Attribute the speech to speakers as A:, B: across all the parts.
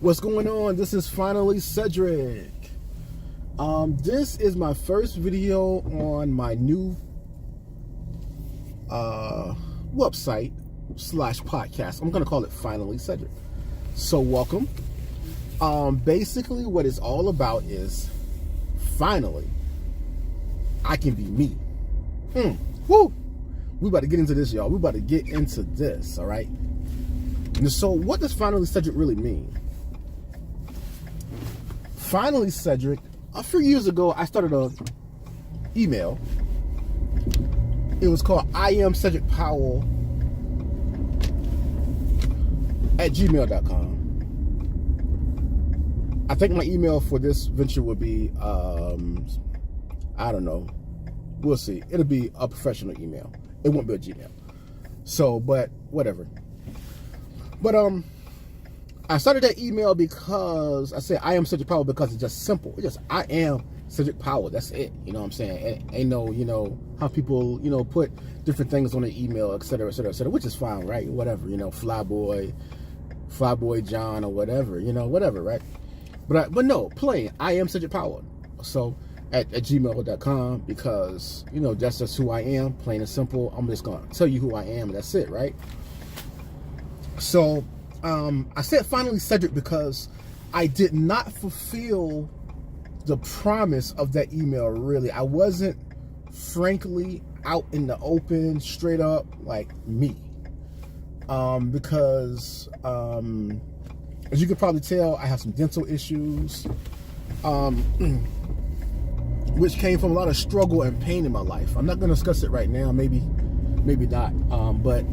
A: What's going on? This is finally Cedric. This is my first video on my new website / podcast. I'm gonna call it Finally Cedric. So welcome. Basically what it's all about is finally I can be me. Woo! We about to get into this, y'all. We about to get into this, all right? And so what does Finally Cedric really mean? Finally Cedric, a few years ago, I started a email. It was called I am Cedric Powell at gmail.com. I think my email for this venture would be, I don't know. We'll see. It'll be a professional email. It won't be a Gmail. So, but whatever. But I started that email because I said I am Cedric Powell because it's just simple. It's just I am Cedric Powell. That's it. You know what I'm saying? Ain't no, how people, put different things on the email, et cetera, et cetera, et cetera, which is fine, right? Whatever, Flyboy John or whatever, whatever, right? But no, plain, I am Cedric Powell. So at gmail.com because, that's just who I am, plain and simple. I'm just going to tell you who I am and that's it, right? So I said finally Cedric because I did not fulfill the promise of that email, really. I wasn't, frankly, out in the open, straight up, like me. Because, as you can probably tell, I have some dental issues, which came from a lot of struggle and pain in my life. I'm not going to discuss it right now, maybe not, but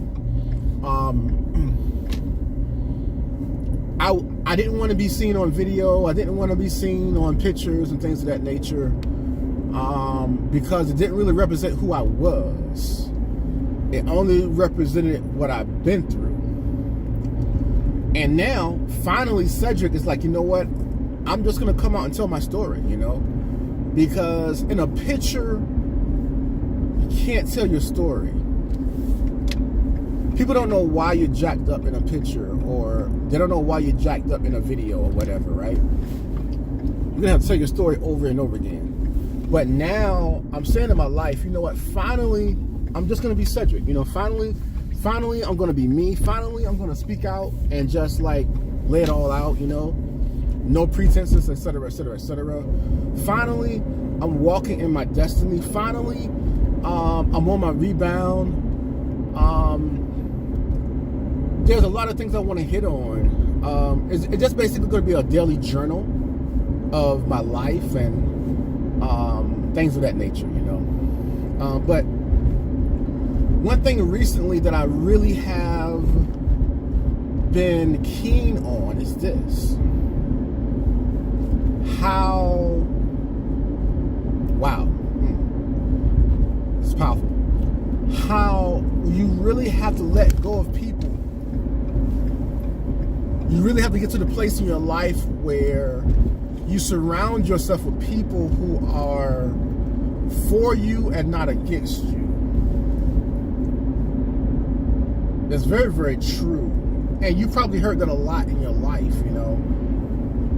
A: I didn't want to be seen on video. I didn't want to be seen on pictures and things of that nature, because it didn't really represent who I was. It only represented what I've been through. And now, finally, Cedric is like, you know what? I'm just going to come out and tell my story, because in a picture, you can't tell your story. People don't know why you're jacked up in a picture, or they don't know why you're jacked up in a video or whatever, right? You're going to have to tell your story over and over again. But now, I'm saying in my life, you know what? Finally, I'm just going to be Cedric. Finally, I'm going to be me. Finally, I'm going to speak out and just, lay it all out, No pretenses, etc., etc., etc. Finally, I'm walking in my destiny. Finally, I'm on my rebound. There's a lot of things I want to hit on. It's just basically going to be a daily journal of my life and things of that nature, But one thing recently that I really have been keen on is this. It's powerful. How you really have to let go of people. You really have to get to the place in your life where you surround yourself with people who are for you and not against you. That's very, very true. And you probably heard that a lot in your life,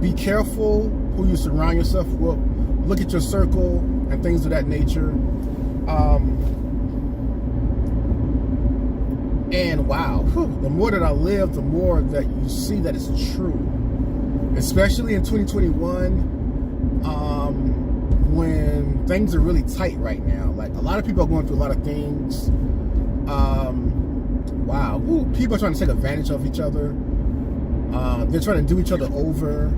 A: Be careful who you surround yourself with. Look at your circle and things of that nature. And wow, the more that I live, the more that you see that it's true. Especially in 2021, when things are really tight right now. Like, a lot of people are going through a lot of things. People are trying to take advantage of each other. They're trying to do each other over.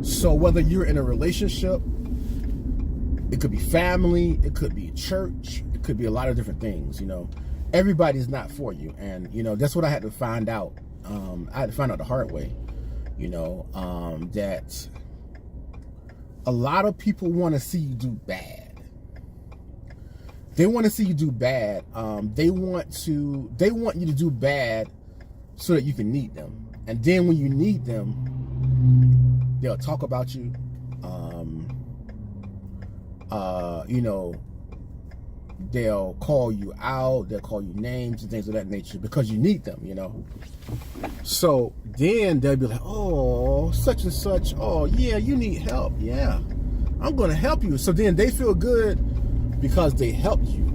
A: So whether you're in a relationship, it could be family, it could be church, it could be a lot of different things, Everybody's not for you. And, that's what I had to find out. I had to find out the hard way, that a lot of people want to see you do bad. They want to see you do bad. They want you to do bad so that you can need them. And then when you need them, they'll talk about you. They'll call you out, they'll call you names and things of that nature because you need them, you know. So then they'll be like, oh, such and such, oh yeah, you need help. Yeah, I'm gonna help you. So then they feel good because they helped you.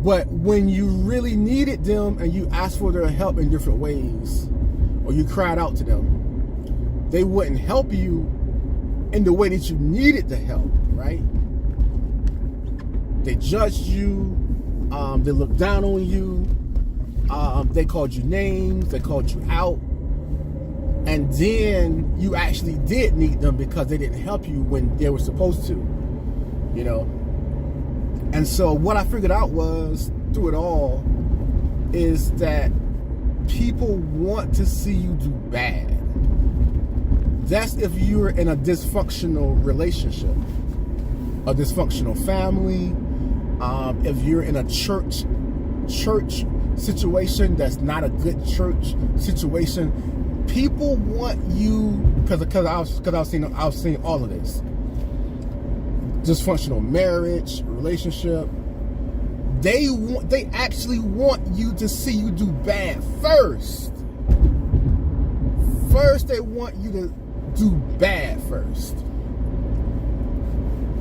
A: But when you really needed them and you asked for their help in different ways, or you cried out to them, they wouldn't help you in the way that you needed the help, right? They judged you, they looked down on you, they called you names, they called you out, and then you actually did need them because they didn't help you when they were supposed to, you know? And so what I figured out was, through it all, is that people want to see you do bad. That's if you're in a dysfunctional relationship, a dysfunctional family, if you're in a church situation that's not a good church situation. People want you, because I was seeing all of this dysfunctional marriage, relationship. They actually want you to see you do bad first. First, they want you to do bad first.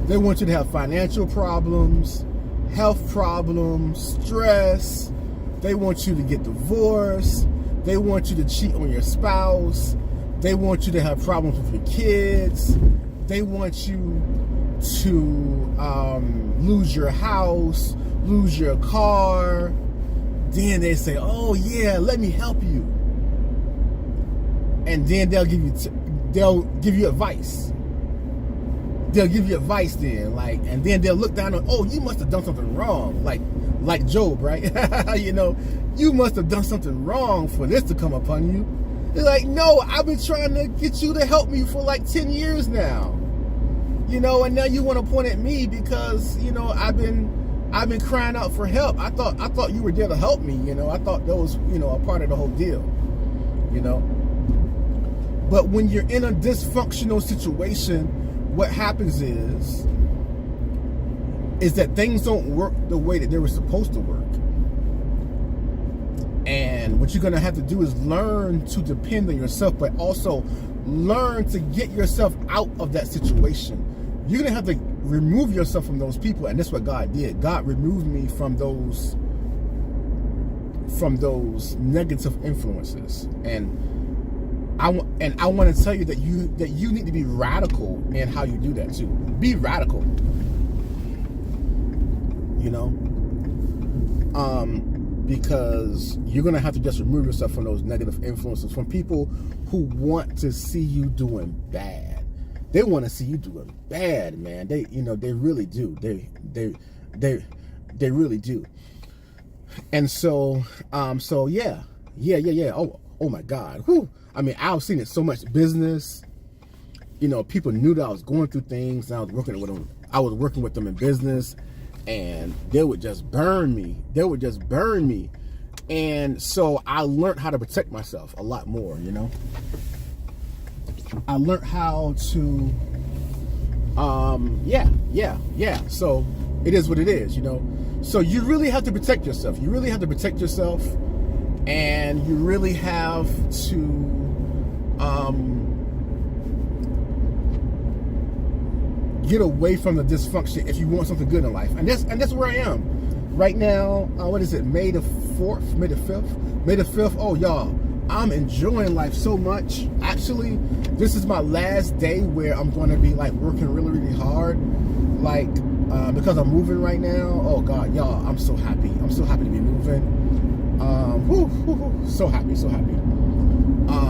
A: They want you to have financial problems, health problems, stress. They want you to get divorced. They want you to cheat on your spouse. They want you to have problems with your kids. They want you to lose your house, lose your car. Then they say, oh yeah, let me help you. And then they'll give you advice. They'll give you advice then, like, and then they'll look down on, oh, you must have done something wrong, like Job, right? You know, you must have done something wrong for this to come upon you. They're like, no, I've been trying to get you to help me for like 10 years now, you know, and now you want to point at me because, you know, I've been crying out for help. I thought you were there to help me, you know. I thought that was, you know, a part of the whole deal, you know. But when you're in a dysfunctional situation, what happens is that things don't work the way that they were supposed to work. And what you're going to have to do is learn to depend on yourself, but also learn to get yourself out of that situation. You're going to have to remove yourself from those people, and that's what God did. God removed me from those negative influences. And I want to tell you that you need to be radical in how you do that too. Be radical. You know, because you're gonna have to just remove yourself from those negative influences, from people who want to see you doing bad. They want to see you doing bad, man. They really do. They really do. And so yeah. Oh my God. Whew. I mean, I've seen it so much. Business, you know, people knew that I was going through things, and I was working with them. I was working with them in business, and they would just burn me. And so I learned how to protect myself a lot more, you know. I learned how to, yeah. So it is what it is, you know. So you really have to protect yourself. And you really have to get away from the dysfunction if you want something good in life. And that's where I am right now. What is it? May the 4th, May the 5th. Oh, y'all, I'm enjoying life so much. Actually, this is my last day where I'm going to be like working really, really hard, like because I'm moving right now. Oh God, y'all, I'm so happy. I'm so happy to be moving. So happy.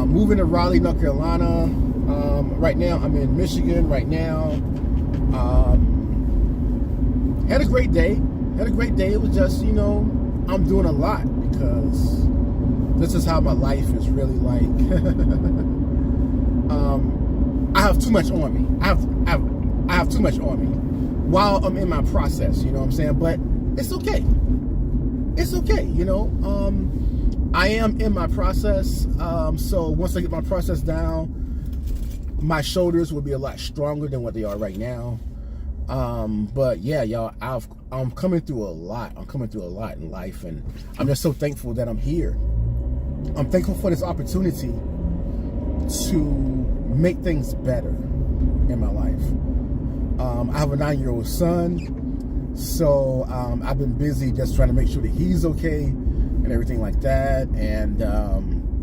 A: Moving to Raleigh, North Carolina. Right now, I'm in Michigan right now. Had a great day. It was just, you know, I'm doing a lot because this is how my life is really like. I have too much on me. I have too much on me while I'm in my process, you know what I'm saying? But it's okay. It's okay, you know. I am in my process. So once I get my process down, my shoulders will be a lot stronger than what they are right now. But yeah, y'all, I'm coming through a lot. I'm coming through a lot in life, and I'm just so thankful that I'm here. I'm thankful for this opportunity to make things better in my life. I have a 9-year-old son, so I've been busy just trying to make sure that he's okay and everything like that. And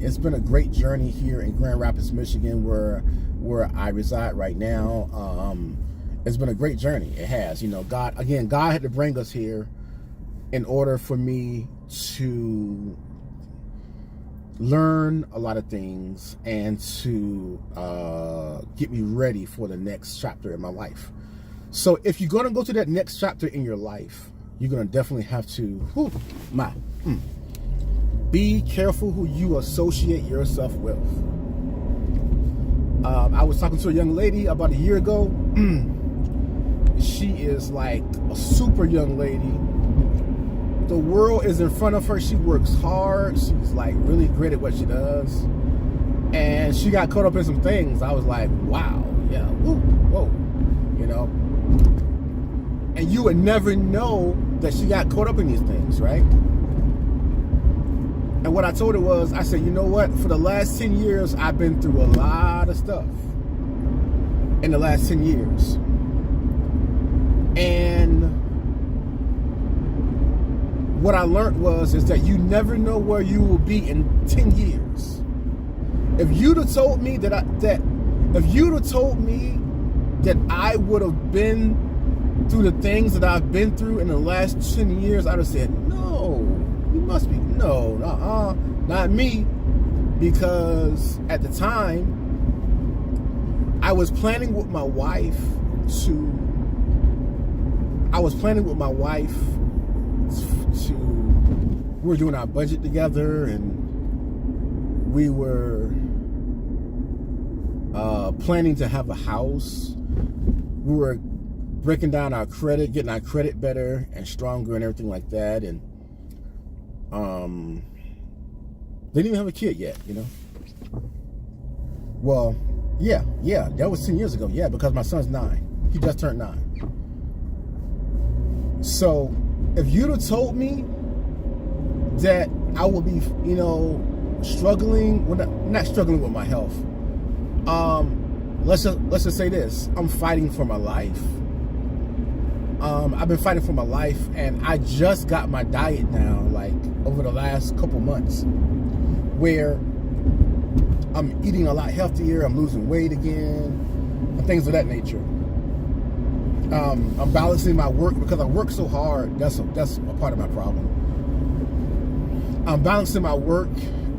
A: it's been a great journey here in Grand Rapids, Michigan, where I reside right now. It's been a great journey. It has. God had to bring us here in order for me to learn a lot of things and to get me ready for the next chapter in my life. So if you're going to go to that next chapter in your life, you're going to definitely have to be careful who you associate yourself with. I was talking to a young lady about a year ago. She is like a super young lady. The world is in front of her. She works hard. She's like really great at what she does. And she got caught up in some things. I was like, wow, yeah, whoa. And you would never know that she got caught up in these things, right? And what I told her was, I said, you know what? For the last 10 years, I've been through a lot of stuff in the last 10 years. And what I learned is that you never know where you will be in 10 years. If you'd have told me that I would have been through the things that I've been through in the last 10 years, I'd have said, no, you must be, no, not me. Because at the time, I was planning with my wife we were doing our budget together, and we were planning to have a house. We were breaking down our credit, getting our credit better and stronger and everything like that. And didn't even have a kid yet, Well, yeah, that was 10 years ago. Yeah, because my son's 9. He just turned 9. So if you'd have told me that I would be, struggling, not struggling with my health. Let's just say this: I'm fighting for my life. I've been fighting for my life, and I just got my diet down, like over the last couple months, where I'm eating a lot healthier. I'm losing weight again, and things of that nature. I'm balancing my work because I work so hard. That's a part of my problem. I'm balancing my work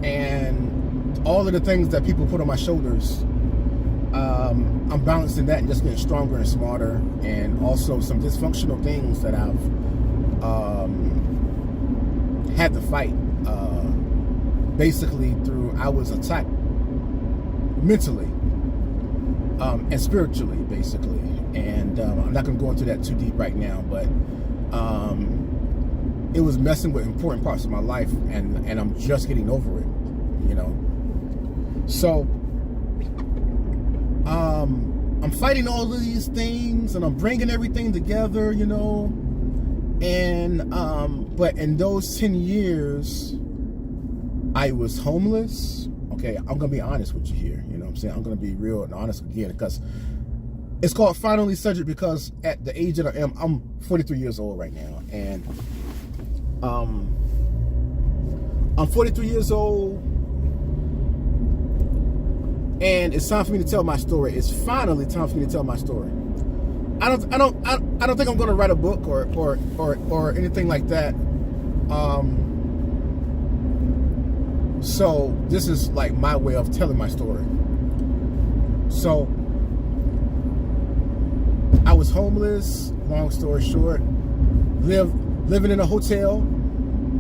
A: and all of the things that people put on my shoulders. I'm balancing that and just getting stronger and smarter, and also some dysfunctional things that I've had to fight. Basically, I was attacked mentally and spiritually, basically. And I'm not going to go into that too deep right now, but it was messing with important parts of my life, and I'm just getting over it, So I'm fighting all of these things, and I'm bringing everything together, and but in those 10 years, I was homeless. Okay, I'm gonna be honest with you here. You know what I'm saying? I'm gonna be real and honest again, because it's called Finally Cedric, because at the age that I am, I'm 43 years old right now, and I'm 43 years old, and it's time for me to tell my story. It's finally time for me to tell my story. I don't think I'm gonna write a book or anything like that. So this is like my way of telling my story. So I was homeless, long story short, living in a hotel.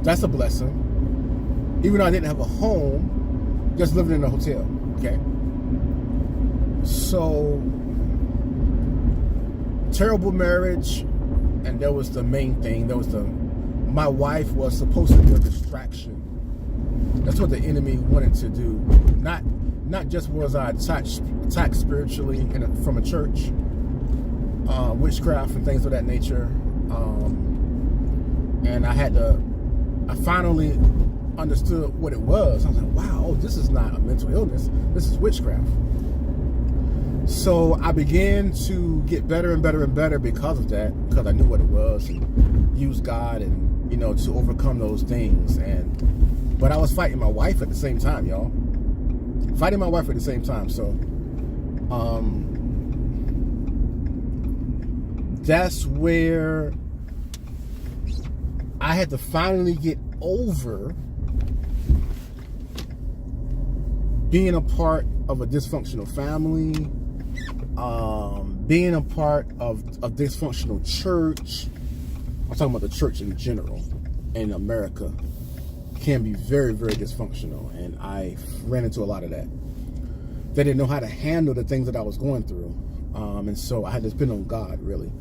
A: That's a blessing. Even though I didn't have a home, just living in a hotel, okay? So, terrible marriage, and that was the main thing. My wife was supposed to be a distraction. That's what the enemy wanted to do. Not just was I attacked spiritually from a church, witchcraft and things of that nature. And I finally understood what it was. I was like, wow, oh, this is not a mental illness. This is witchcraft. So I began to get better and better and better because of that, because I knew what it was and used God and, you know, to overcome those things. But I was fighting my wife at the same time, y'all. Fighting my wife at the same time. So that's where I had to finally get over being a part of a dysfunctional family, being a part of a dysfunctional church. I'm talking about the church in general in America can be very, very dysfunctional. And I ran into a lot of that. They didn't know how to handle the things that I was going through. And so I had to depend on God, really.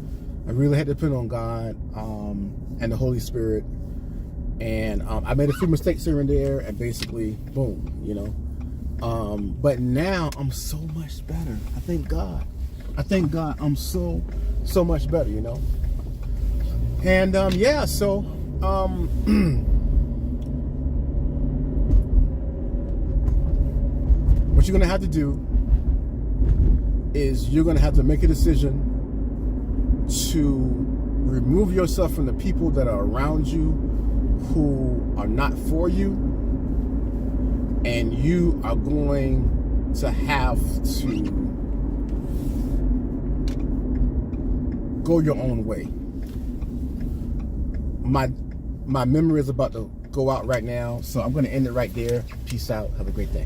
A: I really had to depend on God and the Holy Spirit. And I made a few mistakes here and there, and basically, boom, you know. But now I'm so much better. I thank God. I thank God I'm so much better, you know. And yeah, so what you're gonna have to do is you're gonna have to make a decision to remove yourself from the people that are around you who are not for you, and you are going to have to go your own way. My memory is about to go out right now, so I'm going to end it right there. Peace out. Have a great day.